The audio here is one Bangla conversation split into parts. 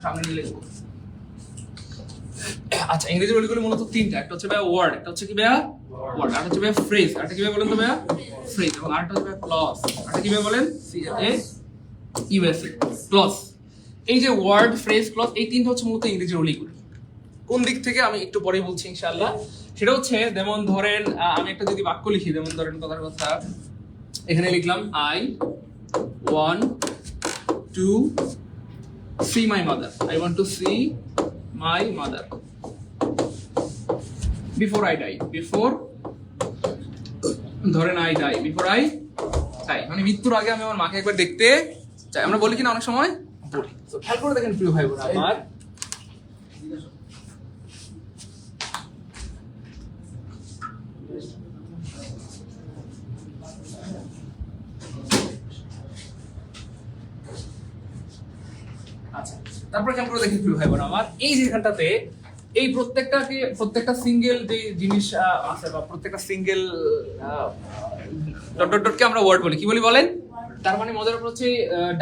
সামনে নিয়ে লিখবো। আচ্ছা, ইংরেজি ওয়ার্ডগুলো মূলত তিনটা, একটা হচ্ছে ভাইয়া ওয়ার্ড, একটা হচ্ছে কি ভাইয়া ওয়ার্ড, আর হচ্ছে ভাইয়া ফ্রেজ, আরটা কি ভাইয়া বলেন তো ভাইয়া ফ্রেজ, এবং আরটা হচ্ছে ভাইয়া ক্লজ, আরটা কি ভাইয়া বলেন CLAUSE ক্লজ। এই যে ওয়ার্ড, ফ্রেজ, ক্লজ, এই তিনটা হচ্ছে মূলত ইংরেজি রুলগুলো। কোন দিক থেকে আমি একটু পরে বলছি ইনশাআল্লাহ। সেটা হচ্ছে যেমন ধরেন আমি একটা যদি বাক্য লিখি, যেমন ধরেন কথার কথা এখানে লিখলাম I want to see my mother, I want to see my mother before I die, before ধরেন I die, before I die, মানে মৃত্যুর আগে আমি আমার মাকে একবার দেখতে চাই। আমরা বলি কিনা অনেক সময় বলি। তো খেয়াল করে দেখেন প্রিয় ভাই বোন আমার, আচ্ছা তারপরে খেয়াল করে দেখি প্রিয় ভাই বোন আমার, এই যেখানটাতে এই প্রত্যেকটা সিঙ্গেল যে জিনিস আছে বা প্রত্যেকটা সিঙ্গেল ডট ডট ডটকে আমরা ওয়ার্ড বলি, কি বলি বলেন? তার মানে মজার ব্যাপার হচ্ছে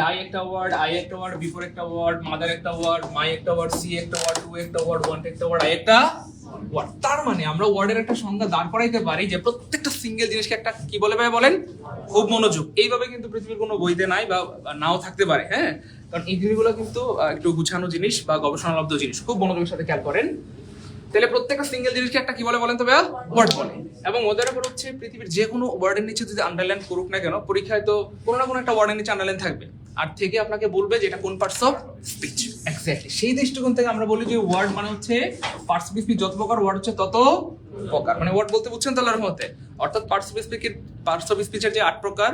ডাই একটা ওয়ার্ড, আই একটা ওয়ার্ড, বিফোর একটা ওয়ার্ড, মাদার একটা ওয়ার্ড, মাই একটা ওয়ার্ড, সি একটা ওয়ার্ড, টু একটা ওয়ার্ড, ওয়ান্ট একটা ওয়ার্ড, আই একটা ওয়ার্ড। তার মানে আমরা ওয়ার্ডের একটা সংজ্ঞা দাঁড় করাইতে পারি যে প্রত্যেকটা সিঙ্গেল জিনিসকে একটা কি বলে ভাই বলেন? খুব মনোযোগ। এইভাবে কিন্তু পৃথিবীর কোনো বইতে নাই বা নাও থাকতে পারে, হ্যাঁ, কারণ এই জিনিসগুলো কিন্তু একটু গুছানো জিনিস বা গবেষণালব্ধ জিনিস। খুব মনোযোগের সাথে খেয়াল করেন। তাহলে প্রত্যেকটা সিঙ্গেল জিনিসকে একটা কি বলে বলেন তো ভাইয়া? ওয়ার্ড বলে। এবং ওদের উপর হচ্ছে পৃথিবীর যে কোনো ওয়ার্ডের নিচে যদি আন্ডারলাইন করুক না কেন, পরীক্ষায় তো কোনো না কোনো একটা ওয়ার্ডের নিচে আন্ডারলাইন থাকবে, আর থেকে আপনাকে বলবে যে এটা কোন পার্টস অফ স্পিচ। এক্স্যাক্টলি সেই দৃষ্টিকোণ থেকে আমরা বলি যে ওয়ার্ড মানে হচ্ছে পার্টস অফ স্পিচ, যত প্রকার ওয়ার্ড হচ্ছে তত প্রকার। মানে ওয়ার্ড বলতে বুঝছেন তো আল্লাহর মতে, অর্থাৎ পার্টস অফ স্পিচের যে 8 প্রকার,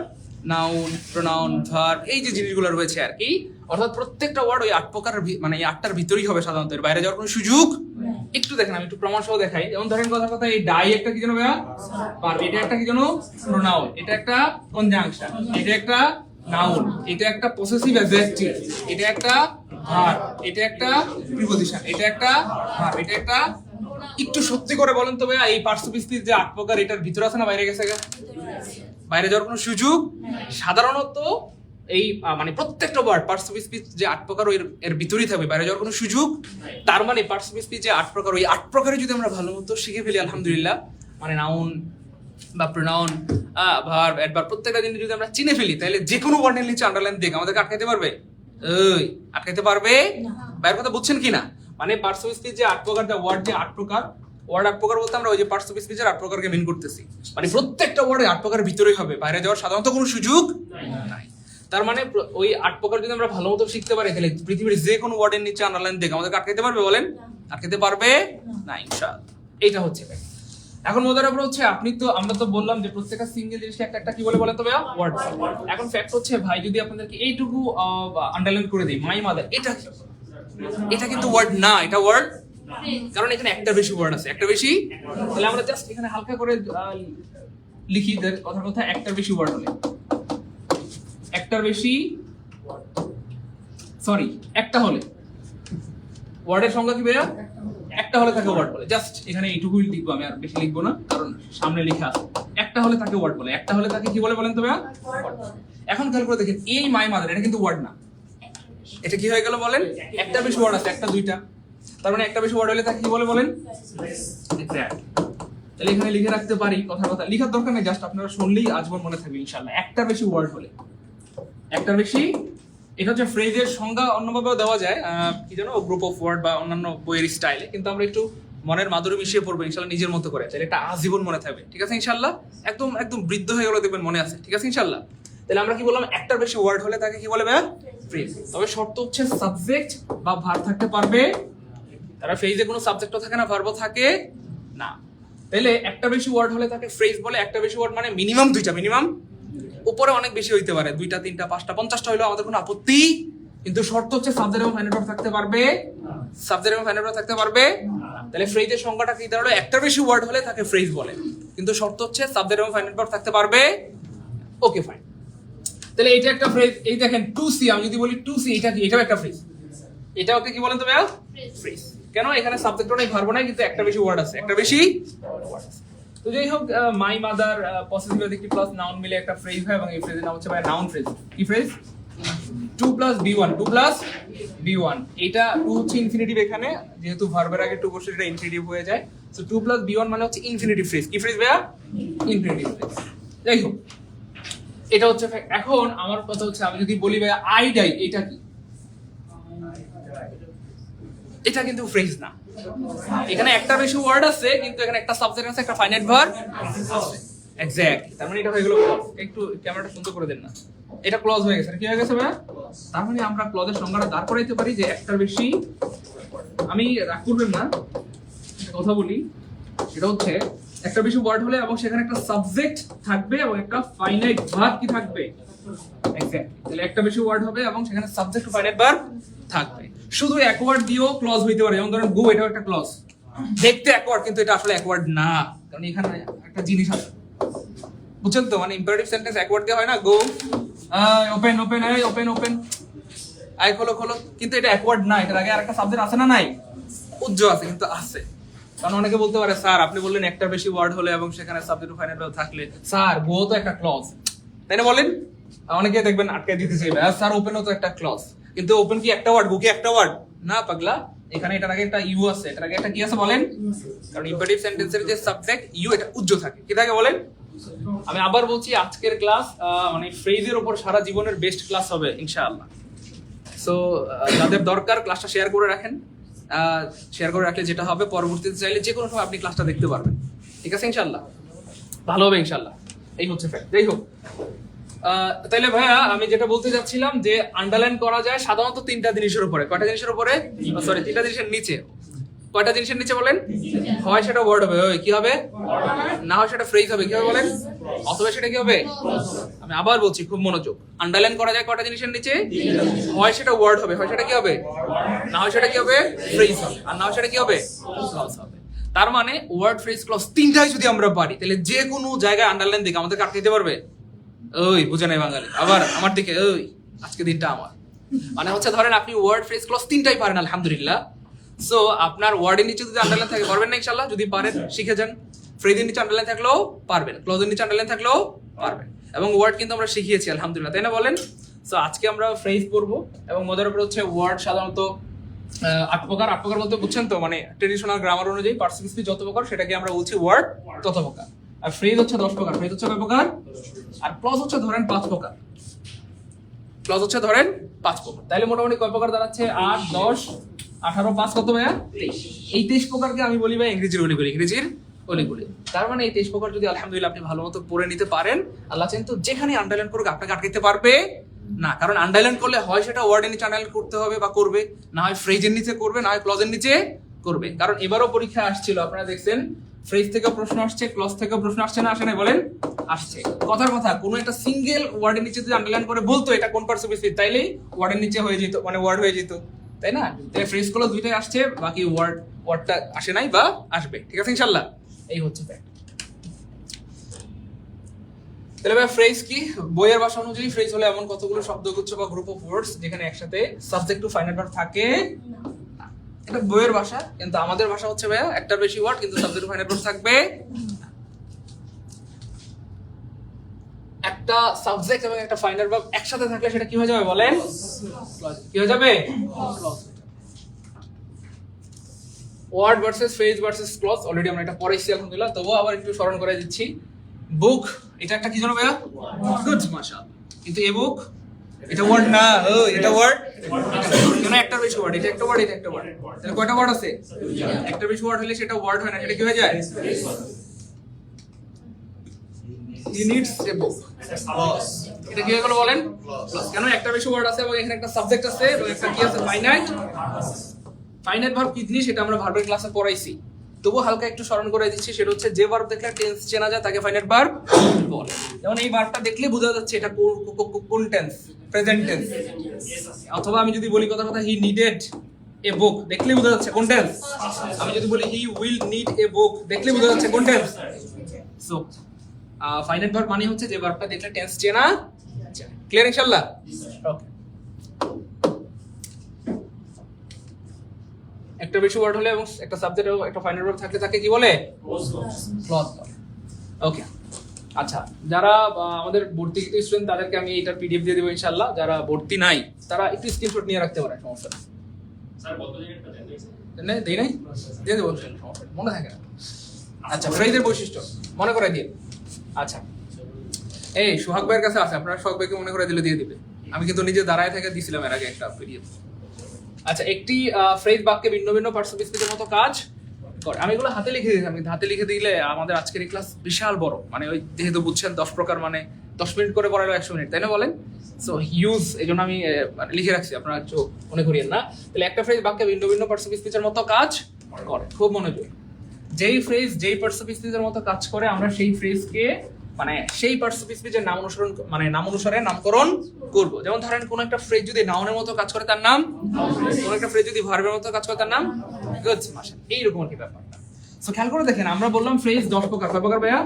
নাউন, প্রোনাউন, ভার্ব, এই যে জিনিসগুলো রয়েছে আর কি, অর্থাৎ প্রত্যেকটা ওয়ার্ড ওই 8 প্রকার, মানে এই 8টার ভিতরেই হবে সাধারণত, এর বাইরে যাওয়ার কোনো সুযোগ। একটু দেখেন, আমি একটু প্রমাণ সহ দেখাই। যেমন ধরেন কথা এই ডাই একটা কি জানো ভাইয়া? ভার্ব। এটা একটা কি জানো? প্রোনাউন। এটা একটা কনজাংশন। এটা একটা নাউন। এটা একটা পসেসিভ অ্যাডজেক্টিভ। এটা একটা ভার্ব। এটা একটা প্রিপজিশন। এটা একটা ভার্ব। এটা একটা, একটু সত্যি করে বলেন তো ভাইয়া, এই পার্টস অফ স্পিচ যে 8 প্রকার, এটার ভিতরে আছে না বাইরে গেছে? বাইরে যাওয়ার কোনো সুযোগ সাধারণত এই মানে প্রত্যেকটা ওয়ার্ড পার্টস অফ স্পিচ যে 8 প্রকার এর ভিতরেই থাকবে, বাইরে যাওয়ার কোনো সুযোগ। তার মানে পার্টস অফ স্পিচ যে 8 প্রকার, ওই 8 প্রকারে যদি আমরা ভালো মতো শিখে ফেলি আলহামদুলিল্লাহ, মানে নাউন বা প্রোনাউন, ভার্ব, অ্যাডভার্ব, প্রত্যেকটা জিনিস যদি আমরা চিনে ফেলি, তাহলে যে কোনো ওয়ার্ডের নিচে আন্ডারলাইন দেখে আমাদেরকে আটকাইতে পারবে? আটকাইতে পারবে? বাইরের কথা বুঝছেন কিনা? মানে পার্টস অফ স্পিচ যে 8 প্রকার, যে ওয়ার্ড যে 8 প্রকার, ওয়ার্ড 8 প্রকার বলতে আমরা ওই যে পার্টস অফ স্পিচের 8 প্রকারকে মিন করতেছি। মানে প্রত্যেকটা ওয়ার্ড 8 প্রকারের ভিতরেই হবে, বাইরে যাওয়ার সাধারণত কোনো সুযোগ নাই। তার মানে ওই 8 প্রকার যদি আমরা ভালো মতো শিখতে পারি, তাহলে পৃথিবীর যে কোনো ওয়ার্ডের নিচে আন্ডারলাইন দেখে আমাদেরকে আটকাইতে পারবে বলেন? আটকাইতে পারবে না ইনশাআল্লাহ। এইটা হচ্ছে। এখন মজার ব্যাপার হচ্ছে, আমরা তো বললাম যে প্রত্যেকটা সিঙ্গেল জিনিসকে একটা একটা কি বলে বলেন তো ভাইয়া? ওয়ার্ড। এখন ফ্যাক্ট হচ্ছে ভাই, যদি আপনাদেরকে এইটুকু আন্ডারলাইন করে দিই, মাই মাদার, এটা কিন্তু ওয়ার্ড না, এটা ওয়ার্ড, কারণ এখানে একটা বেশি ওয়ার্ড আছে, একটা বেশি। তাহলে আমরা জাস্ট এখানে হালকা করে লিখি কথার কথা, একটার বেশি ওয়ার্ড হলে, একটার বেশি, সরি, একটা হলে ওয়ার্ডের সংখ্যা কি ভাইয়া? একটা হলে তাকে ওয়ার্ড বলে। জাস্ট এখানে এইটুকুই লিখবো, আমি আর বেশি লিখবো না, কারণ সামনে লেখা আছে। একটা হলে তাকে ওয়ার্ড বলে। একটা হলে তাকে কি বলে বলেন তো ভাইয়া? এখন খেয়াল করে দেখেন, এই মাই মাদার, এটা কিন্তু ওয়ার্ড না। এটা কি হয়ে গেল বলেন? একটা বেশি ওয়ার্ড আছে, একটা দুইটা, তার মানে একটা বেশি ওয়ার্ড হলে তাকে কি বলে বলেন? তাহলে এখানে লিখে রাখতে পারি, কথা লিখার দরকার নেই, জাস্ট আপনারা শুনলেই আজীবন মনে থাকবে ইনশাআল্লাহ। একটা বেশি ওয়ার্ড হলে, একটা বেশি, এটা হচ্ছে ফ্রেজের সংজ্ঞা অন্যভাবেও দেওয়া যায়, কি জানো, গ্রুপ অফ ওয়ার্ড বা অন্যান্য বইয়ের স্টাইলে, কিন্তু আমরা একটু মনের মাধুরী মিশিয়ে পড়বো ইনশাআল্লাহ নিজের মতো করে, তাহলে এটা আজীবন মনে থাকবে। ঠিক আছে ইনশাআল্লাহ? একদম একদম বৃদ্ধ হয়ে গেলে দেখবেন মনে আছে। ঠিক আছে ইনশাআল্লাহ? তাহলে আমরা কি বললাম? একটার বেশি ওয়ার্ড হলে তাকে কি বলে ভাইয়া? ফ্রেজ। তবে শর্ত হচ্ছে সাবজেক্ট বা ভার্ব থাকতে পারবে। তারা ফ্রেজে কোনো সাবজেক্টও থাকে না, ভার্বও থাকে না। তাহলে একটা বেশি ওয়ার্ড হলে তাকে ফ্রেজ বলে। একটা বেশি ওয়ার্ড মানে মিনিমাম দুইটা, মিনিমাম, উপরে অনেক বেশি হইতে পারে, 2টা 3টা 5টা 50টা হইলেও আমাদের কোনো আপত্তি, কিন্তু শর্ত হচ্ছে সাবজেক্ট এবং ফাইনাল ভার্ব থাকতে পারবে। সাবজেক্ট এবং ফাইনাল ভার্ব থাকতে পারবে। তাহলে ফ্রেজের সংখ্যাটা কি দাঁড়ালো? একটার বেশি ওয়ার্ড হলে তাকে ফ্রেজ বলে, কিন্তু শর্ত হচ্ছে সাবজেক্ট এবং ফাইনাল ভার্ব থাকতে পারবে। Okay fine. তাহলে এটা একটা ফ্রেজ। এই দেখেন 2C, আমি যদি বলি 2C, এটা কি? এটাও একটা ফ্রেজ। এটা ওকে কি বলেন তো ভাইয়া? ফ্রেজ। কেন? এখানে সাবজেক্টও নাই, ভার্বও নাই, কিন্তু একটা বেশি ওয়ার্ড আছে, একটা বেশি ওয়ার্ড আছে। তো যাই হোক, my mother possessive adjective plus noun মিলে একটা ফ্রেজ হয়, এবং এই ফ্রেজের নাম হচ্ছে ভাই নাউন ফ্রেজ। কি phrase? 2 plus b1, 2 plus b1, এটা 2 হচ্ছে ইনফিনিটিভ, এখানে যেহেতু ভার্বের আগে 2 বসে এটা ইনফিনিটিভ হয়ে যায়। সো 2 প্লাস b1 মানে হচ্ছে ইনফিনিটিভ ফ্রেজ। কি ফ্রেজ ভাইয়া? Infinitive phrase. যাই হোক, এটা হচ্ছে এখন আমার কথা হচ্ছে আমি যদি বলি ভাইয়া আই ডাই, এটা কি? এটা কিন্তু ফ্রেজ না। এখানে একটা বেশি ওয়ার্ড আছে, কিন্তু এখানে একটা সাবজেক্ট আছে, একটা ফাইনাইট ভার্ব আছে। এক্স্যাক্টলি, তার মানে এটা হয়ে গেল ক্লজ। একটু ক্যামেরাটা সুন্দর করে দেন না, এটা ক্লজ হয়ে গেছে। কি হয়ে গেছে ভাইয়া? তার মানে আমরা ক্লজের সংজ্ঞাটা দাঁড় করাইতে পারি যে একটার বেশি, আমি রাগ করবেন না কথা বলি, সেটা হচ্ছে একটা বেশি ওয়ার্ড হলে এবং সেখানে একটা সাবজেক্ট থাকবে এবং একটা ফাইনাইট ভার্ব কি থাকবে। এক্স্যাক্টলি, তাহলে একটা বেশি ওয়ার্ড হবে এবং সেখানে সাবজেক্ট ফাইনাইট ভার্ব থাকবে। শুধু এক ওয়ার্ড দিয়েও ক্লজ হইতে পারে, যেমন ধরেন গো, এটাও একটা ক্লজ। দেখতে এক ওয়ার্ড, কিন্তু এটা আসলে এক ওয়ার্ড না, কারণ এখানে একটা জিনিস আছে, বুঝছেন তো? মানে ইম্পারেটিভ সেন্টেন্স এক ওয়ার্ড দিয়ে হয় না। গো, ওপেন ওপেন, এই ওপেন ওপেন, আই খোলো খোলো, কিন্তু এটা এক ওয়ার্ড না। এটার আগে আরেকটা সাবজেক্ট আছে না? নাই, উজ্জ আছে, কিন্তু আছে। কারণ অনেকে বলতে পারে স্যার আপনি বললেন একটার বেশি ওয়ার্ড হলে এবং সেখানে সাবজেক্ট ফাইনাইট ভার্ব থাকলে, স্যার গো তো একটা ক্লজ, তাই না বলেন? অনেকে দেখবেন আটকে দিতে চাইবে, স্যার ওপেনও তো একটা ক্লজ, কিন্তু ওপেন কি একটা ওয়ার্ড, গো কি একটা ওয়ার্ড না পাগলা? এখানে এটার আগে একটা ইউ আছে, এটার আগে একটা কি আছে বলেন? কারণ ইম্পারেটিভ সেন্টেন্সের যে সাবজেক্ট ইউ, এটা উজ্জ থাকে। কি থাকে বলেন? আমি আবার বলছি, আজকের ক্লাস মানে ফ্রেজের উপর সারা জীবনের বেস্ট ক্লাস হবে ইনশাআল্লাহ। সো যাদের দরকার ক্লাসটা শেয়ার করে রাখেন, শেয়ার করে রাখলে যেটা হবে, পরবর্তীতে চাইলে যে কোনো সময় আপনি ক্লাসটা দেখতে পারবেন। ঠিক আছে ইনশাআল্লাহ, ভালো হবে ইনশাআল্লাহ। এই হচ্ছে ফ্যাক্ট। যাই হোক, তাইলে ভাইয়া আমি যেটা বলতে যাচ্ছিলাম যে আন্ডারলাইন করা যায় সাধারণত তিনটা জিনিসের উপরে। কয়টা জিনিসের উপরে? সরি, তিনটা জিনিসের নিচে। কয়টা জিনিসের নিচে বলেন? হয় সেটা ওয়ার্ড হবে, কি হবে? না হয় সেটা ফ্রেজ হবে, কি হবে বলেন? অথবা সেটা কি হবে? আমি আবার বলছি, খুব মনোযোগ। আন্ডারলাইন করা যায় কয়টা জিনিসের নিচে? হয় সেটা ওয়ার্ড হবে, হয় সেটা কি হবে? না হয় সেটা কি হবে? ফ্রেজ হবে, আর না হয় সেটা কি হবে? ক্লজ হবে। তার মানে ওয়ার্ড, ফ্রেজ, ক্লজ তিনটাই যদি আমরা পারি, তাহলে যে কোনো জায়গায় আন্ডারলাইন দেখে আমাদের কাটতে দিতে পারবে। ওই বুঝে নাই বাঙালি, আবার আমার দিকে ওই, আজকে দিনটা আমার। মানে হচ্ছে ধরেন আপনি ওয়ার্ড, ফ্রেজ, ক্লজ তিনটাই পারেন আলহামদুলিল্লাহ। সো আপনার ওয়ার্ডের নিচে যদি আন্ডারলাইন থাকে পারবেন না ইনশাআল্লাহ, যদি পারেন শিখে যান। ফ্রেজের নিচে আন্ডারলাইন থাকলেও পারবেন, ক্লজের নিচে আন্ডারলাইন থাকলেও পারবেন। এবং ওয়ার্ড কিন্তু আমরা শিখিয়েছি আলহামদুলিল্লাহ, তাই না বলেন? সো আজকে আমরা ফ্রেজ পড়বো এবং মজার উপর হচ্ছে ওয়ার্ড সাধারণত 8 প্রকার। 8 প্রকার বলতে বুঝছেন তো, মানে ট্রেডিশনাল গ্রামার অনুযায়ী পার্সিভ স্পিচ যত প্রকার সেটাকে আমরা বলছি ওয়ার্ড তত প্রকার। আর ফ্রেজ হচ্ছে 10 প্রকার। ফ্রেজ হচ্ছে কয় প্রকার? আর ক্লজ হচ্ছে ধরেন 5 প্রকার। ক্লজ হচ্ছে ধরেন 5 প্রকার। তাইলে মোটামুটি কয় প্রকার দাঁড়াচ্ছে? 8, 10, 18, 5 কত ভাইয়া? 23। এই 23 প্রকারকে আমি বলি ভাই ইংরেজির অলিগলি, ইংরেজির অলিগলি। তার মানে এই 23 প্রকার যদি আলহামদুলিল্লাহ আপনি ভালো মতো পড়ে নিতে পারেন, আল্লাহ চান তো যেখানে আন্ডারলাইন করুক আপনাকে আটকাইতে পারবে না। কারণ আন্ডারলাইন করলে হয় সেটা ওয়ার্ডের নিচে আন্ডারলাইন করতে হবে বা করবে, না হয় ফ্রেজের নিচে করবে, না হয় ক্লজের নিচে করবে। কারণ এবারও পরীক্ষা আসছিল, আপনারা দেখছেন ফ্রেজ থেকে প্রশ্ন আসছে, ক্লজ থেকে প্রশ্ন আসছে না, আসে না বলেন? আসছে। কথার কথা, কোনো একটা সিঙ্গেল ওয়ার্ডের নিচে যদি আন্ডারলাইন করে বলতো এটা কোন পার্সিভ স্পিচ, তাইলেই ওয়ার্ডের নিচে হয়ে যেত, মানে ওয়ার্ড হয়ে যেত, তাই না? তাই ফ্রেজ গুলো দুইটাই আসছে, বাকি ওয়ার্ডটা আসে নাই বা আসবে। ঠিক আছে ইনশাআল্লাহ, এই হচ্ছে ফ্যাক্ট। তাহলে ভাই ফ্রেজ কি? বইয়ের ভাষা অনুযায়ী ফ্রেজ হলো এমন কতগুলো শব্দগুচ্ছ বা গ্রুপ অফ ওয়ার্ডস যেখানে একসাথে সাবজেক্ট টু ফাইনাইট ভার্ব থাকে। এটা বইয়ের ভাষা, কিন্তু আমাদের ভাষা হচ্ছে ভাইয়া একটার বেশি ওয়ার্ড কিন্তু সাবজেক্ট টু ফাইনাইট ভার্ব থাকবে। একটা সাবজেক্ট এবং একটা ফাইনাইট ভার্ব একসাথে থাকলে সেটা কি হয়ে যাবে বলেন? কি হয়ে যাবে? Word versus phrase versus clause already আমরা এটা পড়াইছি আলহামদুলিল্লাহ, তবুও আবার একটু স্মরণ করে দিচ্ছি। বুক, এটা একটা কি জানো ভাইয়া? গুড, মাশাআল্লাহ। কিন্তু এ বুক, এটা ওয়ার্ড না, এটা ওয়ার্ড কেন? একটার বেশি ওয়ার্ড, এটা একটা ওয়ার্ড, এটা একটা ওয়ার্ড, তাহলে কয়টা ওয়ার্ড আছে? একটার বেশি ওয়ার্ড হলে সেটা ওয়ার্ড হয় না, সেটা কি হয়ে যায়? হি নিডস এ বুক, এটা কি হয়ে গেল বলেন? কেন? একটা বেশি ওয়ার্ড আছে এবং এখানে একটা সাবজেক্ট আছে এবং একটা কি আছে? ফাইনাইট। ফাইনাইট ভার্ব কি জিনিস সেটা আমরা ভার্বের ক্লাসে পড়াইছি, তবু হালকা একটু স্মরণ করে দিচ্ছি। সেটা হচ্ছে যে ভার্ব দেখলে টেন্স চেনা যায় তাকে ফাইনাইট ভার্ব বলে। যেমন এই ভার্বটা দেখলে বোঝা যাচ্ছে এটা কোন টেন্স, প্রেজেন্ট টেন্স। অথবা আমি যদি বলি কথা হি নিডেড এ বুক, দেখলে বোঝা যাচ্ছে কোন টেন্স। আমি যদি বলি হি উইল নিড এ বুক, দেখলে বোঝা যাচ্ছে কোন টেন্স। সো ফাইনাইট ভার্ব মানে হচ্ছে যে ভার্বটা দেখলে টেন্স চেনা যায়। ক্লিয়ার ইনশাআল্লাহ? ওকে। একটা বেশি ওয়ার্ড হলে এবং একটা সাবজেক্ট এবং একটা ফাইনাইট ভার্ব থাকলে তাকে কি বলে? ক্লজ বলে। ওকে, আচ্ছা, যারা আমাদের ভর্তি স্টুডেন্ট তাদেরকে আমি এটার পিডিএফ দিয়ে দেবো ইনশাআল্লাহ। যারা ভর্তি নাই তারা একটু স্ক্রিনশট নিয়ে রাখতে পারে, সমস্যা নেই। স্যার কত জিনিসটা দেন দেই নাই, দিয়ে দেবো, সমস্যা নেই, মনে থাকে না। আচ্ছা, ফ্রেজের বৈশিষ্ট্য মনে করে দিয়ে। আচ্ছা, এই সোহাগ ভাইয়ের কাছে আছে, আপনারা সোহাগ ভাইকে মনে করে দিলে দিয়ে দিবে। আমি কিন্তু নিজে দাঁড়ায় থেকে দিছিলাম এর আগে একটা পিডিএফ। আচ্ছা, একটি ফ্রেজ বাক্যে ভিন্ন ভিন্ন পার্টস অফ স্পিচের মতো কাজ করে। আমি এগুলো হাতে লিখে দিয়েছি। আমি হাতে লিখে দিলে আমাদের আজকের এই ক্লাস বিশাল বড়, মানে ওই যেহেতু বুঝছেন 10 প্রকার মানে 10 মিনিট করে পড়ালো 100 মিনিট, তাই না বলেন? সো হিউজ, এই জন্য আমি লিখে রাখছি, আপনারা একটু মনে করিয়েন না। তাহলে একটা ফ্রেজ বাক্যে ভিন্ন ভিন্ন পার্টস অফ স্পিচের মতো কাজ করে, খুব মনোযোগ। যেই ফ্রেজ যেই পার্টস অফ স্পিচের মতো কাজ করে আমরা সেই ফ্রেজকে মানে সেই পার্টস অফ স্পিচের নাম অনুসরণ মানে নাম অনুসারে নামকরণ করব। যেমন ধরেন কোন একটা ফ্রেজ যদি নাউনের মতো কাজ করে তার নাম, কোন একটা ফ্রেজ যদি ভার্বের মতো কাজ করে তার নাম গুড মাশাআল্লাহ। এইরকম কি ব্যাপারটা। সো খেয়াল করে দেখেন, আমরা বললাম ফ্রেজ 10 প্রকার। কয় প্রকার ভাইয়া?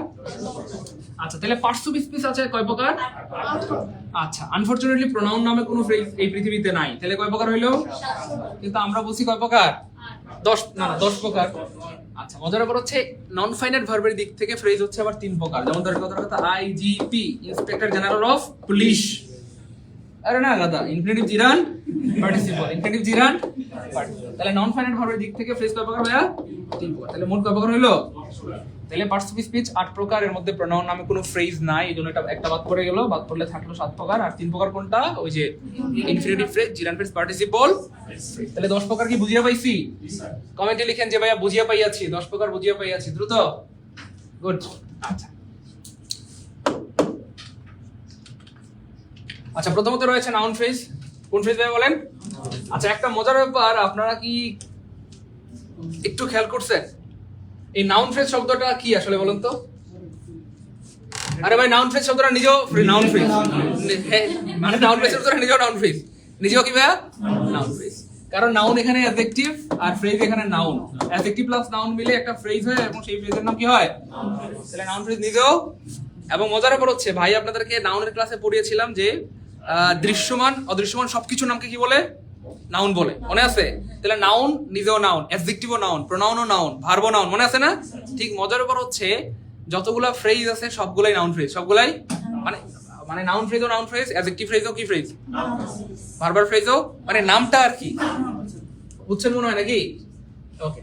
আচ্ছা, তাহলে পার্টস অফ স্পিচ আছে কয় প্রকার? আচ্ছা, আনফরচুনেটলি প্রোনাউন নামে কোনো ফ্রেজ এই পৃথিবীতে নাই, তাহলে কয় প্রকার হইলো? কিন্তু আমরা বলছি কয় প্রকার? 10 প্রকার। আচ্ছা, মজার ব্যাপার হচ্ছে নন ফাইনাইট ভার্বের দিক থেকে ফ্রেজ হচ্ছে আবার 3 প্রকার। যেমন ধরেন কথা IGP, inspector general of police. আরে না দাদা, infinitive gerund participle, infinitive gerund participle. তাহলে নন ফাইনাইট ভার্বের দিক থেকে ফ্রেজ কয় প্রকার ভাইয়া? 3 প্রকার। তাহলে মোট কয় প্রকার হইলো? তাহলে পার্টস অফ স্পিচ 8 প্রকার। এর মধ্যে প্রোনাউন নামে কোনো ফ্রেজ নাই, এইজন্য এটা একটা বাদ পড়ে গেল। বাদ পড়লে থাকলো 7 প্রকার। আর 3 প্রকার কোনটা? ওই যে ইনফিনিটিভ ফ্রেজ, জিরান ফ্রেজ, পার্টিসিপল। তাহলে 10 প্রকার কি বুঝিয়ে পাইছি? কমেন্টে লিখেন যে ভাইয়া বুঝিয়ে পাইয়াছি, 10 প্রকার বুঝিয়ে পাইয়াছি, দ্রুত। গুড। আচ্ছা আচ্ছা, প্রথমত রয়েছে নাউন ফ্রেজ। কোন ফ্রেজ ভাই বলেন? আচ্ছা, একটা মজার ব্যাপার, আপনারা কি একটু খেয়াল করছেন এই নাউন ফ্রেজ শব্দটা কি আসলে বলেন তো? আরে ভাই, নাউন ফ্রেজ শব্দটা নিজেও নাউন ফ্রেজ, মানে নাউন ফ্রেজ শব্দটা নিজেও নাউন ফ্রেজ, নিজেও কি ভাইয়া নাউন ফ্রেজ। কারণ নাউন এখানে অ্যাডজেক্টিভ আর ফ্রেজ এখানে নাউন। অ্যাডজেক্টিভ প্লাস নাউন মিলে একটা ফ্রেজ হয় এবং সেই ফ্রেজের নাম কি হয়? তাহলে নাউন ফ্রেজ নিজেও। এবং মজার ব্যাপার হচ্ছে ভাই আপনাদেরকে নাউনের ক্লাসে পড়িয়েছিলাম যে দৃশ্যমান অদৃশ্যমান সবকিছুর নামকে কি বলে? নাউন বলে, মনে আছে? তাহলে নাউন নিজেও নাউন, অ্যাডজেক্টিভও নাউন, প্রোনাউনও নাউন, ভার্বও নাউন, মনে আছে না? ঠিক মজার ব্যাপার হচ্ছে যতগুলা ফ্রেজ আছে সবগুলাই নাউন ফ্রেজ, সবগুলাই মানে মানে নাউন ফ্রেজও নাউন ফ্রেজ, অ্যাডজেক্টিভ ফ্রেজও কি ফ্রেজ? ভার্বাল ফ্রেজও, মানে নামটা আর কি, বুঝছেন মনে হয় নাকি? ওকে,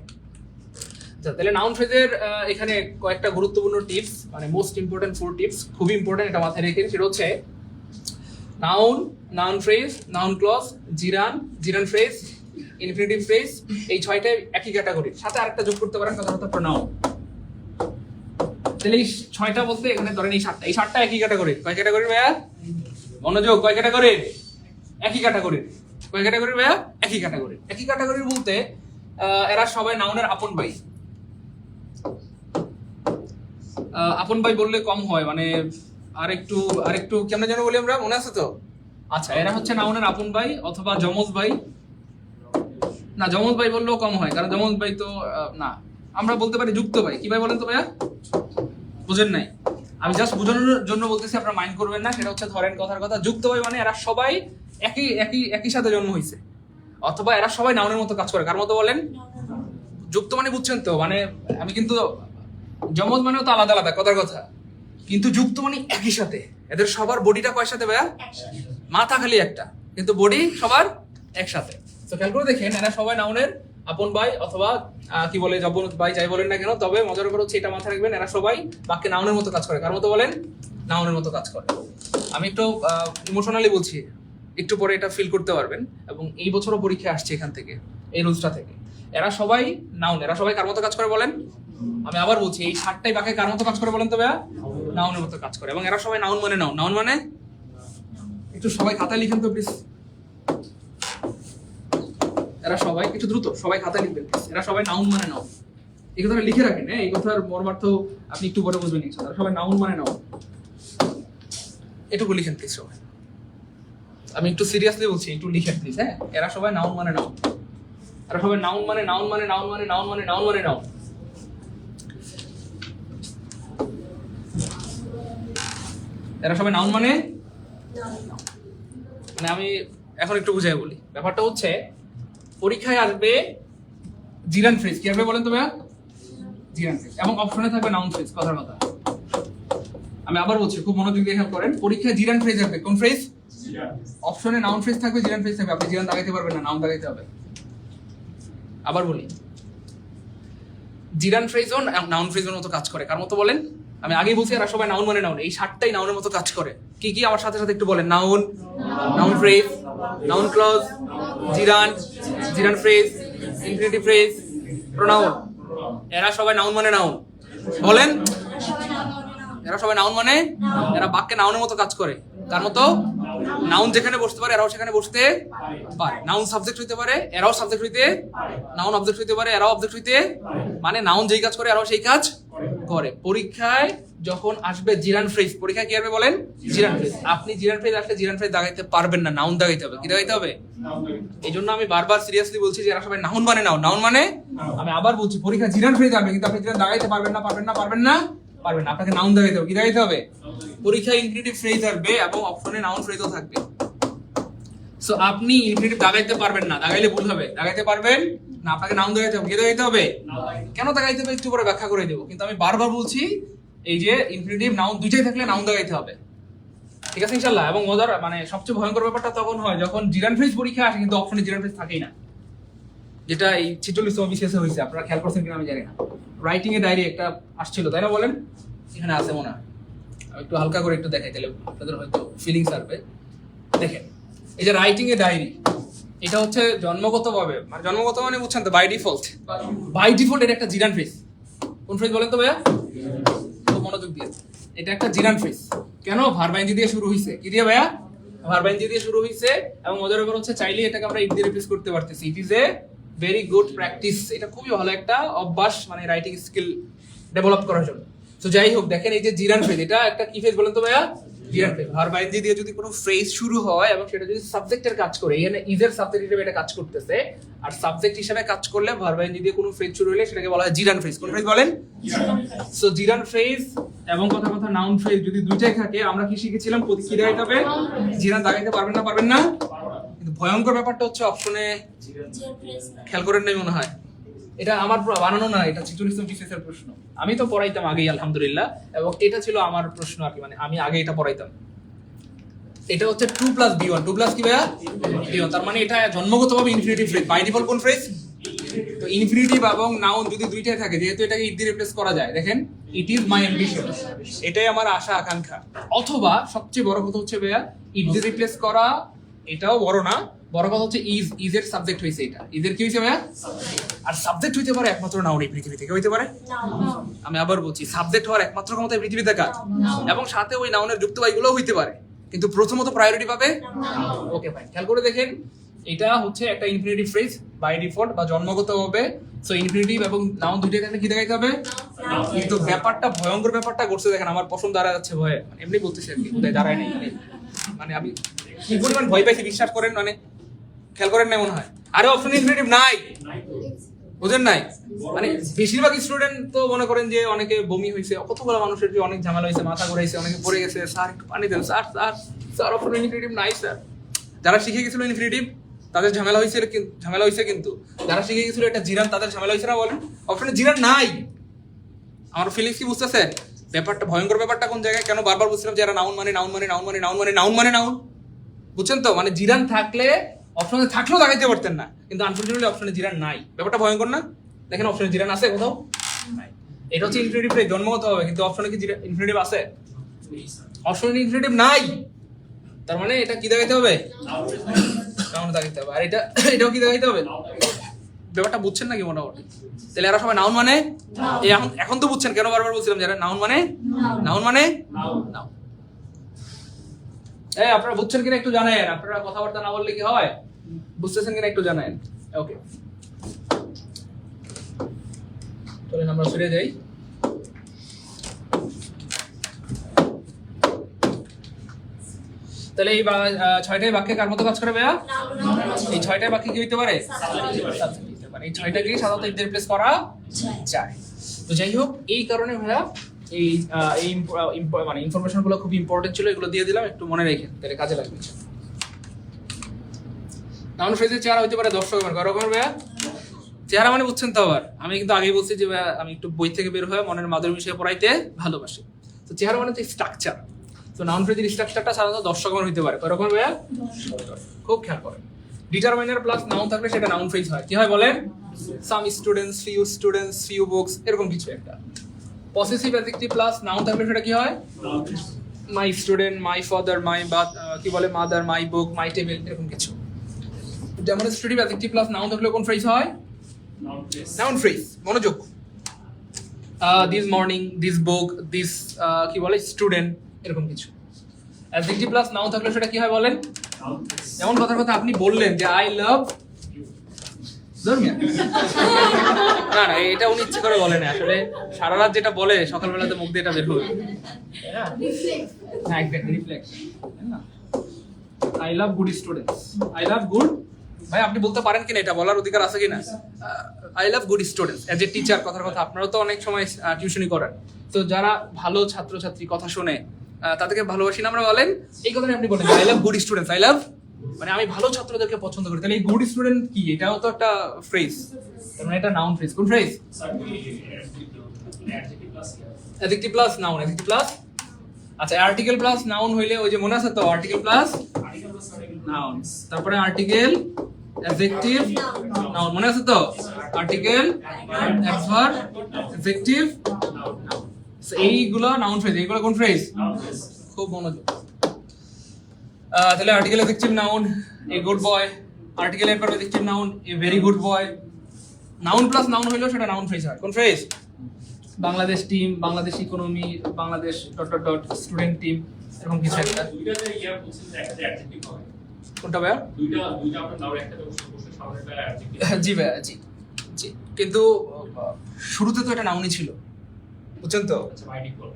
তাহলে নাউন ফ্রেজের এখানে কয়েকটা গুরুত্বপূর্ণ টিপস, মানে মোস্ট ইম্পর্টেন্ট 4 টিপস, খুবই ইম্পর্টেন্ট, এটা মাথায় রেখে। সেটা হচ্ছে noun, noun phrase, noun clause, gerund, gerund phrase, infinitive phrase, এই 6টাই একই ক্যাটাগরি। সাথে আরেকটা যোগ করতে পারেন, কথা হচ্ছে প্রোনাউন। তাহলে এই 6টা বলতে এখানে ধরেন এই 7টা, এই 7টা একই ক্যাটাগরি। কয় ক্যাটাগরি ভাইয়া? মনোযোগ, কয় ক্যাটাগরি? একই ক্যাটাগরি। কয় ক্যাটাগরি ভাইয়া? একই ক্যাটাগরি। একই ক্যাটাগরি বলতে এরা সবাই নাউনের আপন ভাই। আপন ভাই বললে কম হয়, মানে আরেকটু কেমন যেন বলি আমরা, মনে আছে তো? আচ্ছা, এরা হচ্ছে নাউনের আপন ভাই অথবা যমজ ভাই। না, যমজ ভাই বললেও কম হয়, কারণ যমজ ভাই তো না, আমরা বলতে পারি যুক্ত ভাই। কি ভাই বলেন তো ভাইয়া? বুঝেন নাই? আমি জাস্ট বোঝানোর জন্য বলতেছি, আপনারা মাইন্ড করবেন না। সেটা হচ্ছে ধরেন কথার কথা, যুক্ত ভাই মানে এরা সবাই একই সাথে জন্ম হয়েছে, অথবা এরা সবাই নাউনের মতো কাজ করে। কার মতো বলেন? যুক্ত মানে বুঝছেন তো, মানে আমি কিন্তু যমজ মানেও তো আলাদা আলাদা কথার কথা, কিন্তু যুক্ত মানে একই সাথে। এদের সবার বডিটা কয় সাথে ভাইয়া? মাথা খালি একটা, কিন্তু বডি সবার একসাথে। তো খেয়াল করে দেখেন, এরা সবাই নাউনের আপন ভাই অথবা কি বলে জবন ভাই, যাই বলেন না কেন। তবে মজার ব্যাপার হচ্ছে এটা মাথায় রাখবেন, এরা সবাই বাক্যে নাউনের মতো কাজ করে। কার মতো বলেন? নাউনের মতো কাজ করে। আমি একটু ইমোশনালি বলছি, একটু পরে এটা ফিল করতে পারবেন। এবং এই বছরও পরীক্ষা আসছে এখান থেকে, এই রুলসটা থেকে। এরা সবাই নাউন, এরা সবাই কার মতো কাজ করে বলেন? আমি আবার বলছি, এই 7টাই বাক্যে কার মতো কাজ করে বলেন তো ভাইয়া? নাউনের মতো কাজ করে। এবং এরা সবাই নাউন মানে নাউন, নাউন মানে একটু সবাই খাতায় লিখেন তো প্লিজ। এরা সবাই একটু দ্রুত সবাই খাতায় লিখবেন প্লিজ। এরা সবাই নাউন মানে নাউন, এই কথাটা লিখে রাখেন। এই কথার মর্মার্থ আপনি একটু পরে বুঝবেন। এরা সবাই নাউন মানে নাউন, এটুকু লিখেন প্লিজ সবাই। আমি একটু সিরিয়াসলি বলছি, একটু লিখেন প্লিজ। হ্যাঁ, এরা সবাই নাউন মানে নাউন, এরা সবাই নাউন মানে নাউন মানে নাউন মানে নাউন মানে নাউন মানে নাউন। এরা সবাই নাউন মানে মানে আমি এখন একটু বুঝাই বলি। ব্যাপারটা হচ্ছে পরীক্ষায় আসবে জিরান ফ্রেজ, কি আসবে বলেন তো ভাইয়া? জিরান ফ্রেজ, এবং অপশনে থাকবে নাউন ফ্রেজ। কথার কথা, আমি আবার বলছি, খুব মনোযোগ দিয়ে খেয়াল করেন। পরীক্ষায় জিরান ফ্রেজ থাকবে। কোন ফ্রেজ? অপশনে নাউন ফ্রেজ থাকবে, জিরান ফ্রেজ থাকবে। আপনি জিরান দাগাইতে পারবেন না, নাউন দাগাইতে হবে। আবার বলি, জিরান ফ্রেজও নাউন ফ্রেজের মতো কাজ করে। কার মতো বলেন? আমি আগেই বলছি এরা সবাই নাউন মানে নাউন। এই 7টাই নাউনের মতো কাজ করে। কি কি আমার সাথে সাথে একটু বলেন? Noun, noun phrase, noun clause, gerund, gerund phrase, infinitive phrase, pronoun. এরা সবাই নাউন মানে নাউন। বলেন, এরা সবাই নাউন মানে, এরা বাক্যে নাউনের মতো কাজ করে। তার মতো নাউন যেখানে বসতে পারে এরাও সেখানে বসতে পারে। নাউন সাবজেক্ট হইতে পারে, এরাও সাবজেক্ট হইতে, নাউন অবজেক্ট হইতে পারে, এরাও অবজেক্ট হইতে, মানে নাউন যেই কাজ করে এরাও সেই কাজ করে। পরীক্ষায় যখন আসবে জিরান ফ্রেজ, পরীক্ষায় কি আসবে বলেন? জিরান ফ্রেজ। আপনি জিরান ফ্রেজ আসলে জিরান ফ্রেজ দাগাইতে পারবেন না, নাউন দাগাইতে হবে। কি দাগাইতে হবে? এই জন্য আমি বারবার সিরিয়াসলি বলছি যে এরা সবাই নাউন মানে নাউন, নাউন মানে। আমি আবার বলছি, পরীক্ষা জিরান ফ্রেজ আসবে, কিন্তু আপনি জিরান দাগাইতে পারবেন না, পারবেন না, পারবেন না, পারবেন না। আপনাকে নাউন দাগাইতে হবে। কি দাগাইতে হবে? পরীক্ষায় ইনফিনিটিভ ফ্রেজ আসবে এবং অপশনে নাউন ফ্রেজও থাকবে। সো আপনি ইনফিনিটিভ দাগাইতে পারবেন না, দাগাইলে ভুল হবে। দাগাইতে পারবেন না, আপনাকে নাউন দাগাইতে হবে। কি দাগাইতে হবে? কেন দাগাইতে হবে একটু পরে ব্যাখ্যা করে দেবো, কিন্তু আমি বারবার বলছি এই যে ইনফিনিটিভ নাউন দুইটাই থাকলে নাউন দাগাইতে হবে। ঠিক আছে ইনশাআল্লাহ। এবং মজার মানে সবচেয়ে ভয়ঙ্কর ব্যাপারটা তখন হয় যখন জিরান ফ্রেজ পরীক্ষা আসে কিন্তু অপশনে জিরান ফ্রেজ থাকেই না, যেটা এই 46তম বিসিএসে হয়েছে। আপনারা খেয়াল করছেন কিনা আমি জানি না। রাইটিং এ ডায়েরি একটা আসছিল, তাই না? বলেন, এখানে আছে মনে হয়। আমি একটু হালকা করে একটু দেখাই, তাহলে আপনাদের হয়তো ফিলিংস আসবে। দেখেন, এই যে রাইটিং এ ডায়েরি, এটা হচ্ছে জন্মগতভাবে, মানে জন্মগত মানে বুঝছেন তো, বাই ডিফল্ট, বাই ডিফল্ট এটা একটা জিরান ফ্রেজ। কোন ফ্রেজ বলেন তো ভাইয়া? খুব মনোযোগ দিয়ে, এটা একটা জিরান ফ্রেজ। কেন? ভার্ব আইএনজি দিয়ে শুরু হইছে। কি দিয়ে ভাইয়া? ভার্ব আইএনজি দিয়ে শুরু হইছে। এবং মজার ব্যাপার হচ্ছে চাইলে এটাকে আমরা ইট দিয়ে রিপ্লেস করতে পারতেছি। It is a very good practice. এটা খুবই ভালো একটা অভ্যাস, মানে রাইটিং স্কিল ডেভেলপ করার জন্য। তো যাই হোক, দেখেন এই যে জিরান ফ্রেজ, এটা একটা কি ফ্রেজ বলেন তো ভাইয়া? জিরান ফ্রেজ। ভার্ব আইএনজি দিয়ে যদি কোনো ফ্রেজ শুরু হয় এবং সেটা যদি সাবজেক্টের কাজ করে, এখানে ইজের সাবজেক্ট হিসেবে এটা কাজ করতেছে, আর সাবজেক্ট হিসেবে কাজ করলে ভার্ব আইএনজি দিয়ে কোনো ফ্রেজ শুরু হলে সেটাকে বলা হয় জিরান ফ্রেজ। কোন ফ্রেজ বলেন? সো জিরান ফ্রেজ এবং কথা কথা নাউন ফ্রেজ যদি দুইটাই থাকে, আমরা কি শিখেছিলাম? কি দাগাইতে হবে? জিরান দাগাইতে পারবেন না, পারবেন না। কিন্তু ভয়ঙ্কর ব্যাপারটা হচ্ছে অপশনে খেয়াল করেন নাই মনে হয়। এটা আমার বানানো না, এটা 46তম বিসিএস এর প্রশ্ন। আমি তো পড়াইতাম আগেই আলহামদুলিল্লাহ, এবং এটা ছিল আমার প্রশ্ন আর কি, মানে আমি আগে এটা পড়াইতাম। এটা হচ্ছে 2 + B1। 2 + কি ভাইয়া? B1। তার মানে এটা জন্মগতভাবে ইনফিনিটিভ ফ্রেজ। বাই ডিফল্ট কোন ফ্রেজ? তো ইনফিনিটিভ এবং নাউন যদি দুইটাই থাকে, যেহেতু এটাকে ইট দিয়ে রিপ্লেস করা যায়, দেখেন, ইট ইজ মাই অ্যাম্বিশন, এটাই আমার আশা আকাঙ্ক্ষা। অথবা সবচেয়ে বড় কথা হচ্ছে ভাইয়া, ইট দিয়ে রিপ্লেস করা, এটাও বড় না, বড় কথা হচ্ছে ইজ এর সাবজেক্ট হইছে। এটা ইজের কি হইছে ভাইয়া? আর সাবজেক্ট হইতে পারে একমাত্র নাউন এই পৃথিবী থেকে হইতে পারে। আমি আবার বলছি, সাবজেক্ট হওয়ার একমাত্র ক্ষমতা এই পৃথিবীতে কার? এবং সাথে ওই নাউনের যুক্তবাক্যগুলোও হইতে পারে, কিন্তু প্রথমত প্রায়োরিটি পাবে। ওকে ভাই, খেয়াল করে দেখেন, এটা হচ্ছে একটা ইনফিনিটিভ ফ্রেজ বাই ডিফল্ট বা জন্মগতভাবে। সো ইনফিনিটিভ এবং নাউন দুইটাই থাকলে কি দেখাইতে হবে? কিন্তু ব্যাপারটা, ভয়ঙ্কর ব্যাপারটা ঘটছে দেখেন, আমার পছন্দ দাঁড়া যাচ্ছে ভয়ে, এমনি বলতেছি আর কি, কোথায় দাঁড়ায় নেই, মানে আমি কি পরিমাণ ভয় পাইছি বিশ্বাস করেন, মানে খেয়াল করেন না মনে হয়। আরে অপশন ইনফিনিটিভ নাই, বুঝেন নাই? মানে বেশিরভাগ স্টুডেন্ট তো মনে করেন যে অনেকে বমি হয়েছে, কতগুলো মানুষের যে অনেক ঝামেলা হয়েছে, মাথা ঘুরাইছে, অনেকে পড়ে গেছে, স্যার একটু পানি দেন, sir sir sir option infinitive নাই স্যার। যারা শিখে গেছিল ইনফিনিটিভ তাদের ঝামেলা হয়েছে, কিন্তু যারা শিখে গেছিল এটা জিরান তাদের ঝামেলা হয়েছে না? বলেন, অপশনে জিরান নাই। আমার ফিলিংস কি বুঝতেছেন? ব্যাপারটা ভয়ঙ্কর। ব্যাপারটা কোন জায়গায়? কেন বারবার বলছিলাম যে এরা নাউন মানে নাউন মানে নাউন মানে নাউন মানে নাউন মানে নাউন, বুঝছেন তো? মানে জিরান থাকলে অপশনে থাকলেও দাগাইতে পারতেন না, কিন্তু আনফরচুনেটলি অপশনে জিরান নাই। ব্যাপারটা ভয়ঙ্কর না? দেখেন, অপশনে জিরান আছে কোথাও? নাই। এটা হচ্ছে ইনফিনিটিভ ফ্রেজ, জন্মগত হবে, কিন্তু অপশনে কি ইনফিনিটিভ আছে? অপশনে ইনফিনিটিভ নাই। তার মানে এটা কি দাগাইতে হবে? নাউন দাগাইতে হবে। আর এটাও কি দাগাইতে হবে? ব্যাপারটা বুঝছেন নাকি মোটামুটি? তাহলে এরা সবাই নাউন মানে, এখন তো বুঝছেন কেন বারবার বলছিলাম যারা নাউন মানে নাউন মানে নাউন। আপনারা বুঝছেন কিনা একটু জানেন? আপনারা কথাবার্তা না বললে কি হয়? বুঝতেছেন কিনা একটু জানেন? ওকে, চলেন আমরা সরে যাই। তাহলে এই 6টাই বাক্যে কার মতো কাজ করে ভাইয়া? এই 6টাই বাক্যে কি হইতে পারে? এই 6টাকেই সাধারণত ইট দিয়ে রিপ্লেস করা যায়। তো যাই হোক, এই কারণে ভাইয়া এই মানে ইনফরমেশন গুলো খুব ইম্পর্টেন্ট ছিল, এগুলো দিয়ে দিলাম, একটু মনে রেখেন, তাহলে কাজে লাগবে। নাউন ফ্রেজের চেহারা হইতে পারে 10 রকমের। কয় রকমের ভাইয়া? চেহারা মানে বুঝছেন তো? আবার আমি কিন্তু আগেই বলছি যে ভাইয়া আমি একটু বই থেকে বের হয়ে মনের মাধুরী মিশিয়ে পড়াইতে ভালোবাসি। তো চেহারা মানে হচ্ছে স্ট্রাকচার। তো নাউন ফ্রেজের স্ট্রাকচারটা সাধারণত 10 রকমের হতে পারে। কয় রকম ভাইয়া? খুব খেয়াল করেন। ডিটারমাইনার প্লাস নাউন থাকলে সেটা নাউন ফ্রেজ হয়। কি হয় বলেন? সাম স্টুডেন্টস, ফিউ বুকস, এরকম কিছু একটা। পসেসিভ অ্যাডজেক্টিভ প্লাস নাউন থাকলে সেটা কি হয়? মাই স্টুডেন্ট, মাই ফাদার, মাই কি বলে মাদার, মাই বুক, মাই টেবিল, এরকম কিছু। ডেমনস্ট্রেটিভ অ্যাডজেক্টিভ প্লাস নাউন থাকলে কোন ফ্রেজ হয়? Noun phrase. মনোযোগ। This morning, this book, this কি বলে স্টুডেন্ট, এরকম কিছু। অ্যাডজেক্টিভ প্লাস নাউন থাকলে সেটা কি হয় বলেন? যেমন কথার কথা আপনি বললেন যে আই লাভ না না, এটা উনি ইচ্ছে করে বলেন আসলে, সারা রাত যেটা বলে সকালবেলাতে মুখ দিয়ে এটা বের হবে। হ্যাঁ exactly, reflection. I love good students, I love good. ভাই আপনি বলতে পারেন কিনা, এটা বলার অধিকার আছে কিনা? I love good students. As a teacher কথার কথা, আপনারা তো অনেক সময় টিউশনি করেন, তো যারা ভালো ছাত্রছাত্রী কথা শোনে তাদেরকে ভালোবাসি না আমরা বলেন, এই কথাটা আপনি বলেন I love good students. I love মানে আমি ভালো ছাত্রদেরকে পছন্দ করি। তাহলে এই গুড স্টুডেন্ট কি? এটাও তো একটা ফ্রেজ, তার মানে এটা নাউন ফ্রেজ। কোন phrase? Adjective plus noun. Adjective plus, আচ্ছা আর্টিকেল প্লাস নাউন হইলে ওই যে মনে আছে তো, আর্টিকেল প্লাস নাউন, তারপরে আর্টিকেল অ্যাডজেক্টিভ নাউন, মনে আছে তো? আর্টিকেল অ্যাডভার্ব অ্যাডজেক্টিভ, এইগুলো নাউন ফ্রেজ। এইগুলো কোন ফ্রেজ? খুব মনোযোগ। তাহলে article adjective noun, a good boy. Article adverb adjective noun, a very good boy. Noun plus noun হইলেও সেটা নাউন ফ্রেজ হয়। কোন phrase? Bangladesh team, Bangladesh economy, Bangladesh dot dot dot student team, এরকম কিছু একটা। দুইটাতে ইয়ার বলছেন যে একটা অ্যাডজেক্টিভ হবে। কোনটা ভাইয়া? দুইটা আপনার নাও একটা বসে সামনে একটা অ্যাডজেক্টিভ। জি ভাইয়া, জি জি। কিন্তু শুরুতে তো এটা নাউনই ছিল, বুঝছেন তো? আচ্ছা বাই ডিফল্ট।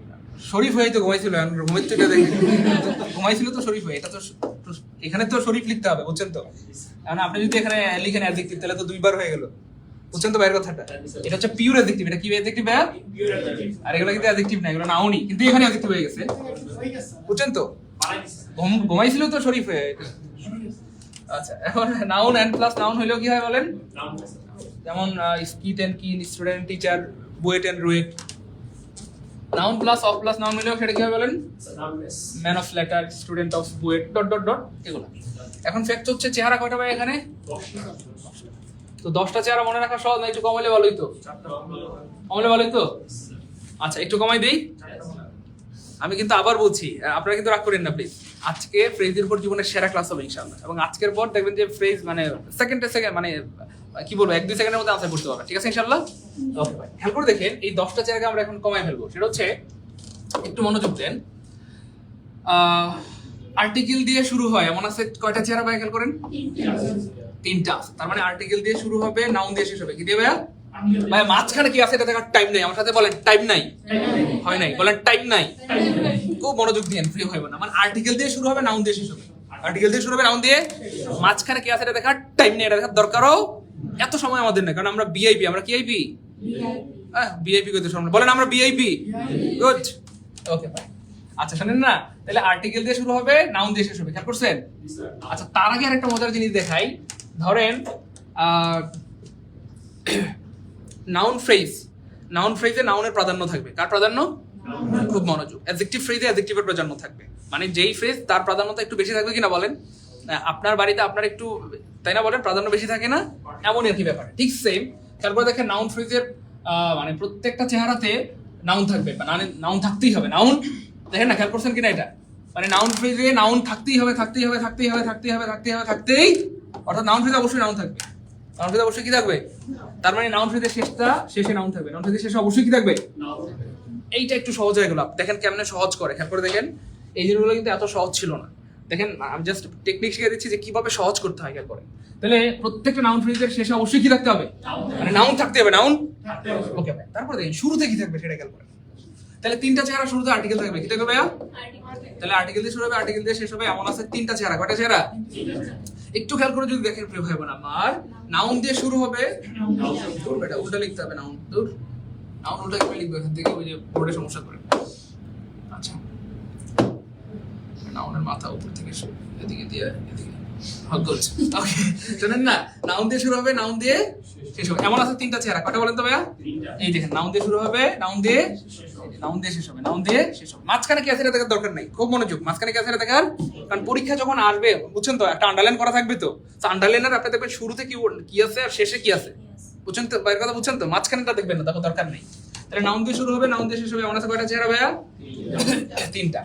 শরীফ ভাই তো ঘুমাইছিল, ঘুমাইতে এটা দেখে ঘুমাইছিল তো শরীফ ভাই। এটা তো এখানে তো শরীফ লিখতে হবে, বুঝছেন তো? কারণ আপনি যদি এখানে লিখেন অ্যাডজেক্টিভ, তাহলে তো দুইবার হয়ে গেল, বুঝছেন তো বাইরের কথাটা? এটা হচ্ছে পিওর অ্যাডজেক্টিভ। এটা কি অ্যাডজেক্টিভ ভাইয়া? Pure adjective. আর এগুলো কিন্তু অ্যাডজেক্টিভ না, এগুলো নাউনই, কিন্তু এখানে অ্যাডজেক্টিভ হয়ে গেছে, বুঝছেন তো? বানাই দিছে। ঘুমাইছিল তো শরীফ হয়ে। আচ্ছা এখন নাউন এন্ড প্লাস নাউন হইলেও কি হয় বলেন? নাউন। যেমন kith and kin, student teacher, BUET and RUET. Noun plus of plus noun হইলেও সেটা কি হয় বলেন? নাউনলেস। Man of letter, student of BUET, dot dot dot, এগুলো। এখন ফ্যাক্ট হচ্ছে চেহারা কয়টা ভাই এখানে? তো 10টা চেহারা মনে রাখা সহজ না, একটু কমাইলে ভালোই তো। কমাইলে ভালোই তো। আচ্ছা একটু কমাই দেই। আমি কিন্তু আবার বলছি, আপনারা কিন্তু রাগ করেন না প্লিজ। আজকে ফ্রেজের উপর জীবনের সেরা ক্লাস হবে ইনশাআল্লাহ, এবং আজকের পর দেখবেন যে ফ্রেজ মানে সেকেন্ড মানে কি বলবো 1-2 সেকেন্ডের মধ্যে আনসার করতে পারবেন, ঠিক আছে ইনশাআল্লাহ? ওকে ভাই, খেয়াল করে দেখেন এই 10টা চেহারাকে আমরা এখন কমাই ফেলবো। সেটা হচ্ছে, একটু মনোযোগ দেন। আর্টিকেল দিয়ে শুরু হয় এমন আছে কয়টা চেহারা ভাই? খেয়াল করেন, 3টা। তার মানে আর্টিকেল দিয়ে শুরু হবে, নাউন দিয়ে শেষ হবে। কি দিয়ে ভাইয়া? ভাই মাঝখানে কি আছে এটা দেখার টাইম নেই। আমার সাথে বলেন টাইম নাই। হয় নাই, বলেন টাইম নাই। খুব মনোযোগ দিয়েন, ফ্রি হইব না। মানে আর্টিকেল দিয়ে শুরু হবে, নাউন দিয়ে শেষ হবে। আর্টিকেল দিয়ে শুরু হবে, নাউন দিয়ে। মাঝখানে কি আছে এটা দেখার টাইম নেই, এটা দেখার দরকারও এত সময় আমাদের নেই, কারণ আমরা বিআইপি। আমরা কি আইপি? বিআইপি কইতে সামনে বলেন, আমরা বিআইপি। গুড, ওকে ভাই। আচ্ছা শুনেন না, তাহলে আর্টিকেল দিয়ে শুরু হবে, নাউন দিয়ে শেষ হবে। খেয়াল করছেন? আচ্ছা তার আগে আরেকটা মজার জিনিস দেখাই। ধরেন নাউন ফ্রেজ, নাউন ফ্রেজে নাউনের প্রাধান্য থাকবে। কার প্রাধান্য? খুব মনোযোগ। অ্যাডজেক্টিভ ফ্রেজে অ্যাডজেক্টিভের প্রাধান্য থাকবে। মানে যেই ফ্রেজ তার প্রাধান্যতা একটু বেশি থাকবে কিনা বলেন? আপনার বাড়িতে আপনার একটু, তাই না বলেন, প্রাধান্য বেশি থাকে না? এমনই আর কি ব্যাপার। ঠিক সেম তারপরে দেখেন নাউন ফ্রেজের মানে প্রত্যেকটা চেহারাতে নাউন থাকবে, মানে নাউন থাকতেই হবে। নাউন দেখেন না, খেয়াল করছেন কিনা এটা? মানে নাউন ফ্রেজে নাউন থাকতেই হবে, থাকতেই হবে, থাকতেই হবে, থাকতেই হবে, থাকতেই হবে, থাকতেই। অর্থাৎ নাউন ফ্রেজে অবশ্যই নাউন থাকবে। নাউন ফ্রেজে অবশ্যই কি থাকবে? তার মানে নাউন ফ্রেজের শেষে নাউন থাকবে। নাউন ফ্রেজের শেষে অবশ্যই কি থাকবে? এইটা একটু সহজ হয়ে গেল। দেখেন কেমনে সহজ করে, খেয়াল করে দেখেন। এই জিনিসগুলো কিন্তু এত সহজ ছিল না। দেখেন আমি জাস্ট টেকনিক শিখিয়ে দিচ্ছি যে কিভাবে সহজ করতে হয়, খেয়াল করে। তাহলে প্রত্যেকটা নাউন ফ্রেজের শেষে অবশ্যই কি থাকতে হবে? মানে নাউন থাকতে হবে, নাউন। ওকে ভাই, তারপরে দেখেন শুরুতে কি থাকবে সেটা খেয়াল করে। তাহলে 3টা চেহারা শুরুতে আর্টিকেল থাকবে। কি থাকবে ভাইয়া? তাহলে আর্টিকেল দিয়ে শুরু হবে, আর্টিকেল দিয়ে শেষ হবে। এমন আছে 3টা চেহারা। কয়টা চেহারা? একটু খেয়াল করে যদি দেখেন প্রিয় ভাই বোন আমার, নাউন দিয়ে শুরু হবে, এটা উল্টা লিখতে হবে। নাউন দূর, নাউন উল্টা করে লিখবে এখান থেকে, ওই যে বোর্ডে সমস্যা করে। আচ্ছা নাউনের মাথা উপর থেকে এদিকে দিয়ে এদিকে গুড ওকে শুনেন না নাউন দিয়ে শুরু হবে নাউন দিয়ে শেষ হবে এমন আছে তিনটা চেহারা কয়টা বলেন তো ভাইয়া তিনটা। এই দেখেন নাউন দিয়ে শুরু হবে নাউন দিয়ে শেষ হবে নাউন দিয়ে শেষ হবে মাঝখানে কি আছে এটা দেখার দরকার নাই খুব মনোযোগ মাঝখানে কি আছে এটা দেখার কারণ পরীক্ষা যখন আসবে বুঝছেন তো একটা আন্ডারলাইন করা থাকবে তো আন্ডারলাইনের আপনি দেখবেন শুরুতে কি আছে আর শেষে কি আছে বুঝছেন তো বাইরের কথা বুঝছেন তো মাঝখানেটা দেখবেন না তখন দরকার নেই তাহলে নাউন দিয়ে শুরু হবে নাউন দিয়ে শেষ হবে এমন আছে কয়টা চেহারা ভাইয়া তিনটা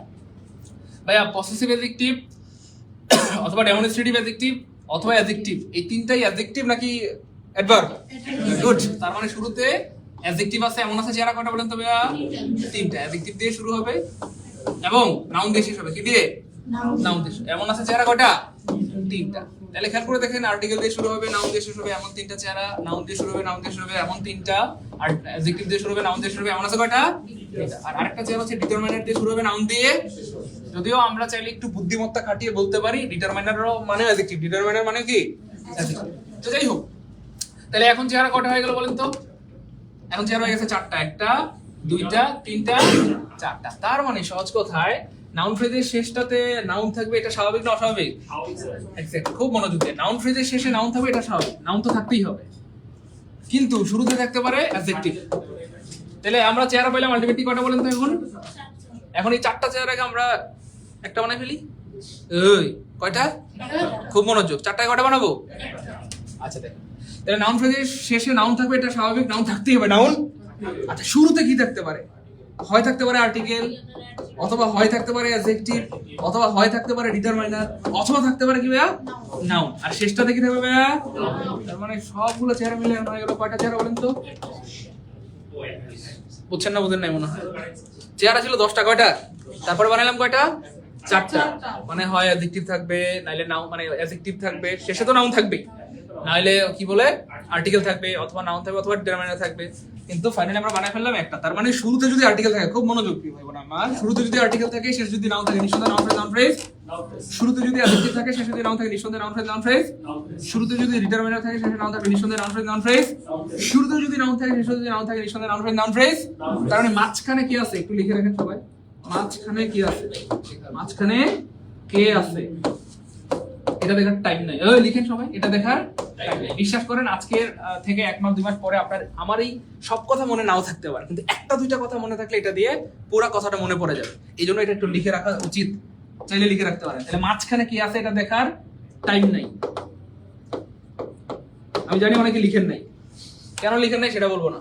ভাইয়া পসেসিভ অ্যাডজেক্টিভ অথবা ডেমনস্ট্রেটিভ অ্যাডজেক্টিভ অথবা অ্যাডজেক্টিভ এই তিনটাই অ্যাডজেক্টিভ নাকি অ্যাডভার্ব গুড তার মানে শুরুতে অ্যাডজেক্টিভ আছে এমন আছে চেহারা কয়টা বলেন তো ভাইয়া তিনটা অ্যাডজেক্টিভ দিয়ে শুরু হবে এবং নাউন দিয়ে শেষ হবে কি দিয়ে নাউন দিয়ে এমন আছে চেহারা কয়টা তিনটা তাহলে খেয়াল করে দেখেন আর্টিকেল দিয়ে শুরু হবে নাউন দিয়ে শেষ হবে এমন তিনটা চেহারা নাউন দিয়ে শুরু হবে নাউন দিয়ে শুরু হবে এমন তিনটা আর অ্যাডজেক্টিভ দিয়ে শুরু হবে নাউন দিয়ে শুরু হবে এমন আছে কয়টা তিনটা আর আরেকটা চেহারা হচ্ছে ডিটারমিনার দিয়ে শুরু হবে নাউন দিয়ে যদিও আমরা চাইলে একটু বুদ্ধিমত্তা খাটিয়ে বলতে পারি ডিটারমিনারও মানে অ্যাডজেক্টিভ ডিটারমিনার মানে কি অ্যাডজেক্টিভ তো যাই হোক তাহলে এখন চেহারা কয়টা হয়ে গেল বলেন তো এখন চেহারা হয়ে গেছে চারটা একটা দুইটা তিনটা চারটা তার মানে সহজ কথায় নাউন ফ্রেজের শেষটাতে নাউন থাকবে এটা স্বাভাবিক না অস্বাভাবিক এক্স্যাক্ট খুব মনোযোগ দিয়ে নাউন ফ্রেজের শেষে নাউন থাকবে এটা স্বাভাবিক নাউন তো থাকতেই হবে কিন্তু শুরুতে থাকতে পারে অ্যাডজেক্টিভ তাহলে আমরা চেহারা পাইলাম আলটিমেটলি কয়টা বলেন তো এখন এই চারটা চেহারাকে আমরা একটা বানাই ফেলি ওই কয়টা খুব মনোযোগ চারটায় কয়টা বানাবো আচ্ছা দেখেন তাহলে নাউন ফ্রেজের শেষে নাউন থাকবে এটা স্বাভাবিক নাউন থাকতেই হবে নাউন আচ্ছা শুরুতে কি থাকতে পারে হয় থাকতে পারে আর্টিকেল অথবা হয় থাকতে পারে অ্যাডজেক্টিভ অথবা হয় থাকতে পারে ডিটারমাইনার অথবা থাকতে পারে কি ভাইয়া নাউন আর শেষটাতে কি থাকবে ভাইয়া তার মানে সবগুলো চেহারা মিলে হয়ে গেল কয়টা চেহারা বলেন তো বুঝছেন না বুঝেন নাই মনে হয় চেহারা ছিল 10টা কয়টা তারপরে বানাইলাম কয়টা চারটা মানে হয় অ্যাডজেক্টিভ থাকবে নাইলে নাউন মানে অ্যাডজেক্টিভ থাকবে শেষে তো নাউন থাকবে নাইলে কি বলে আর্টিকেল থাকবে অথবা নাউন থাকবে অথবা ডিটারমিনার থাকবে কিন্তু ফাইনালি আমরা বানাই ফেললাম একটা তার মানে শুরুতে যদি আর্টিকেল থাকে খুব মনোযোগ দিয়ে ভাইবোন আমার শুরুতে যদি আর্টিকেল থাকে শেষে যদি নাউন থাকে নিঃসন্দেহে নাউন ফ্রেজ শুরুতে যদি অ্যাডজেক্টিভ থাকে শেষে যদি নাউন থাকে নিঃসন্দেহে নাউন ফ্রেজ শুরুতে যদি ডিটারমিনার থাকে শেষে নাউন থাকে নিঃসন্দেহে নাউন ফ্রেজ শুরুতে যদি নাউন থাকে শেষে যদি নাউন থাকে নিঃসন্দেহে নাউন ফ্রেজ তার মানে মাঝখানে কি আছে একটু লিখে রাখেন সবাই মাঝখানে কি আছে মাঝখানে কে আছে এটা দেখার টাইম নাই লিখেন সবাই এটা দেখার টাইম নাই বিশ্বাস করেন আজকের থেকে 1 মাস 2 মাস পরে আপনার আমার এই সব কথা মনে নাও থাকতে পারে কিন্তু একটা দুইটা কথা মনে থাকলে এটা দিয়ে পুরো কথাটা মনে পড়ে যাবে এই জন্য এটা একটু লিখে রাখা উচিত চাইলে লিখে রাখতে পারেন তাহলে মাঝখানে কি আছে এটা দেখার টাইম নাই আমি জানি অনেকে লিখেন নাই কেন লিখেন নাই সেটা বলবো না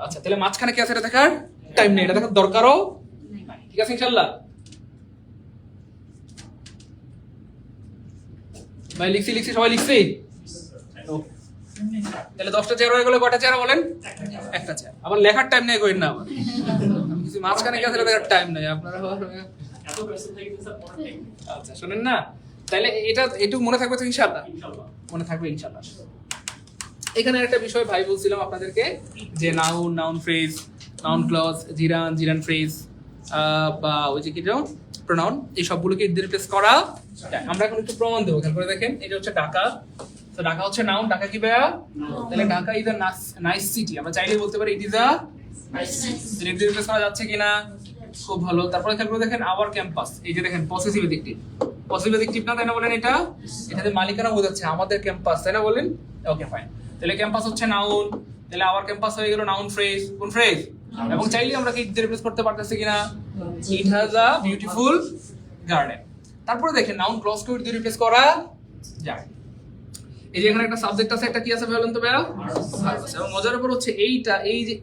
আচ্ছা তাহলে মাঝখানে কি আছে এটা দেখার টাইম নেই এটা দেখার দরকারও নাই ঠিক আছে ইনশাআল্লাহ ভাই লিখছি সবাই লিখছি তাহলে 10টা চেয়ার হয়ে গেলে কয়টা চেয়ার বলেন একটা চেয়ার আবার লেখার টাইম নেই কইন না আবার কিছু মাঝখানে কি আছে দেখার টাইম নাই আপনারা এত ব্যস্ত থাকি স্যার পড়া ঠিক আচ্ছা শুনেন না তাহলে এটা একটু মনে থাকবে তো ইনশাআল্লাহ ইনশাআল্লাহ মনে থাকবে ইনশাআল্লাহ এখানে একটা বিষয় ভাই বলছিলাম আপনাদেরকে যে noun phrase noun clause gerund phrase বা ওই যে কি প্রোনাউন এই সবগুলোকে ইট দিয়ে রিপ্লেস করা যায় আমরা এখন একটু প্রমাণ দেবো খেয়াল করে দেখেন এটা হচ্ছে ঢাকা তো ঢাকা হচ্ছে নাউন ঢাকা কি ভাইয়া তাহলে Dhaka is a nice city আমরা চাইলেই বলতে পারি it is a nice city it দিয়ে রিপ্লেস করা যাচ্ছে কিনা খুব ভালো তারপরে খেয়াল করে দেখেন আওয়ার ক্যাম্পাস এই যে দেখেন পসেসিভ অ্যাডজেক্টিভ না তাই না বলেন এটাতে মালিকানা বোঝাচ্ছে আমাদের ক্যাম্পাস তাই না বলেন ওকে ফাইন তাহলে ক্যাম্পাস হচ্ছে নাউন তাহলে আওয়ার ক্যাম্পাস হয়ে গেল নাউন ফ্রেজ কোন ফ্রেজ এবং চাইলেই আমরা কি ইট দিয়ে রিপ্লেস করতে পারতেছি কিনা it has a beautiful garden তারপরে দেখেন নাউন ক্লজ কে ইট দিয়ে রিপ্লেস করা যায় এই যে এখানে একটা সাবজেক্ট আছে একটা কি আছে বলেন তো ভাইয়া এবং মজার ব্যাপার হচ্ছে এইটা এই যে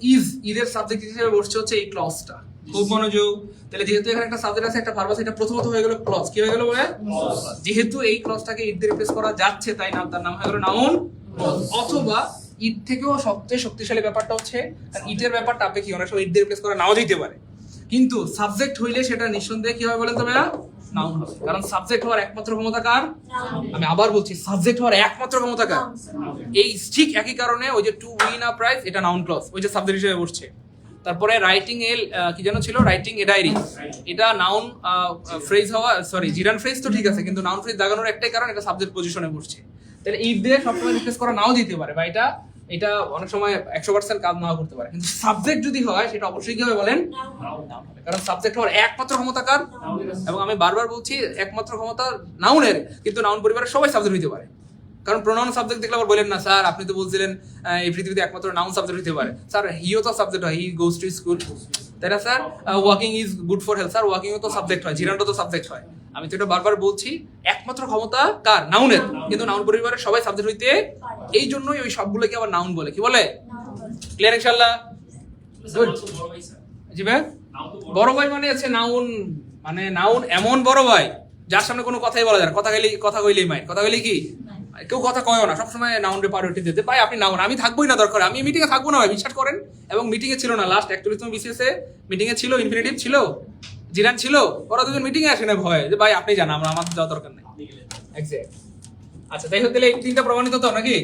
এর সাবজেক্ট হিসেবে বসছে হচ্ছে এই ক্লজটা খুব মনোযোগ তাহলে যেহেতু এখানে একটা সাবজেক্ট আছে একটা ভার্ব আছে এটা প্রথমত হয়ে গেল ক্লজ কি হয়ে গেল ভাইয়া যেহেতু এই ক্লজটাকে ইট দিয়ে রিপ্লেস করা যাচ্ছে তাই তার নাম হয়ে গেল নাউন অথবা ইট থেকেও সবচেয়ে শক্তিশালী ব্যাপারটা হচ্ছে ইটের ব্যাপারটা আপনি কি অনেক সময় ইট দিয়ে রিপ্লেস করা নাও দিতে পারে কিন্তু সাবজেক্ট হইলে সেটা নিঃসন্দেহে কি হবে বলেন তো ভাইয়া নাউন হবে কারণ সাবজেক্ট হওয়ার একমাত্র ক্ষমতা কার আমি আবার বলছি সাবজেক্ট হওয়ার একমাত্র ক্ষমতা কার এই ঠিক একই কারণে ওই যে টু উইন আ প্রাইজ এটা নাউন ক্লজ ওই যে সাবজেক্ট হিসেবে বসছে তারপরে রাইটিং কি যেন ছিল রাইটিং এ ডায়েরি এটা নাউন ফ্রেজ হওয়া সরি জিরান ফ্রেজ তো ঠিক আছে কিন্তু নাউন ফ্রেজ দাগানোর একটাই কারণ এটা সাবজেক্ট পজিশনে বসছে তাহলে ইট দিয়ে সবসময় রিপ্লেস করা নাও দিতে পারে বা এটা এটা অনেক সময় 100% কাজ নাও করতে পারে, কিন্তু সাবজেক্ট যদি হয় সেটা অবশ্যই কি হবে বলেন, নাউন হবে। কারণ সাবজেক্ট হওয়ার একমাত্র ক্ষমতা কার? এবং আমি বারবার বলছি একমাত্র ক্ষমতা নাউনের, কিন্তু নাউন পরিবারের সবাই সাবজেক্ট হইতে পারে। কারণ প্রোনাউন সাবজেক্ট দেখলে আবার বলেন না স্যার আপনি তো বলছিলেন এই পৃথিবীতে একমাত্র নাউন সাবজেক্ট হইতে পারে। স্যার হিও তো সাবজেক্ট হয়, হি গোজ টু স্কুল, তাই না sir? Walking is good for health, sir ওয়াকিংও তো সাবজেক্ট হয়, জিরান্ডও তো সাবজেক্ট হয়। আমি তো এটা বারবার বলছি একমাত্র ক্ষমতা কার? নাউনের, কিন্তু নাউন পরিবারের সবাই সাবজেক্ট হইতে, এই জন্যই ওই সবগুলোকে আবার নাউন বলে। কি বলে? ক্লিয়ার ইনশাআল্লাহ? স্যার নাও তো বড় ভাই স্যার, জি ভাই, নাও তো বড় ভাই মানে আছে নাউন, মানে নাউন এমন বড় ভাই যার সামনে কোনো কথাই বলা যায় না, কথা কইলেই মাই, কথা কইলেই কি কেউ কথা কয়ও না, সবসময় নাউনরে প্রায়োরিটি দিতে। ভাই আপনি নাউন, আমি থাকবোই না দরকার, আমি মিটিং এ থাকবো না ভাই, বিশ্বাস করেন। এবং মিটিং এ ছিল না লাস্ট 41তম বিসিএস এ, মিটিং এ ছিল ইনফিনিটিভ ছিল, জিরান ছিল, ওরা দুজন মিটিং এ আসে না ভয় যে ভাই আপনি জানা, আমাদের যাওয়ার দরকার নেই। আপনি গেলেন। এক্স্যাক্ট। আচ্ছা তাই হতে এই তিনটা প্রমাণিত তো নাকি?